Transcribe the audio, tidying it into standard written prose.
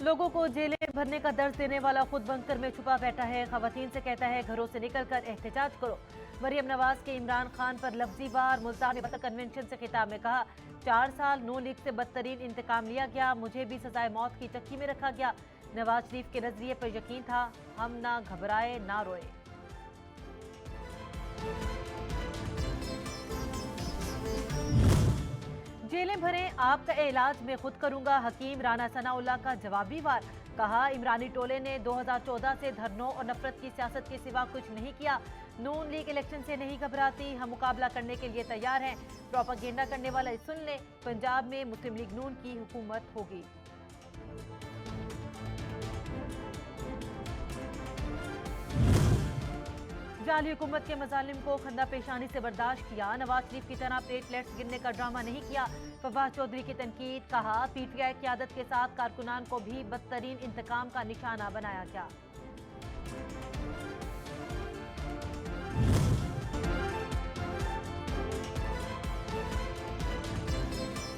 लोगों को जेलें भरने का दर्ज देने वाला खुद बंकर में छुपा बैठा है। खवातीन से कहता है घरों से निकलकर एहतजाज करो। मरियम नवाज के इमरान खान पर लफ्जी वार। मुल्तान में कन्वेंशन से खिताब में कहा 4 साल नून लीग से बदतरीन इंतकाम लिया गया, मुझे भी सजाए मौत की चक्की में रखा गया। नवाज शरीफ के नजरिए पर यकीन था, हम ना घबराए ना रोए। जेलें भरें, आपका इलाज मैं खुद करूंगा। हकीम राना सनाउल्लाह का जवाबी वार। कहा इमरानी टोले ने 2014 से धरनों और नफरत की सियासत के सिवा कुछ नहीं किया। नून लीग इलेक्शन से नहीं घबराती, हम मुकाबला करने के लिए तैयार हैं। प्रोपागेंडा करने वाला सुन ले, पंजाब में मुस्लिम लीग नून की हुकूमत होगी। जाली हुकूमत के मजालिम को खंदा पेशानी से बर्दाश्त किया। नवाज शरीफ की तरह प्लेटलेट्स गिनने का ड्रामा नहीं किया। फवाद चौधरी की तनकीद। कहा पीटीआई क़यादत के साथ कारकुनान को भी बदतरीन इंतकाम का निशाना बनाया गया।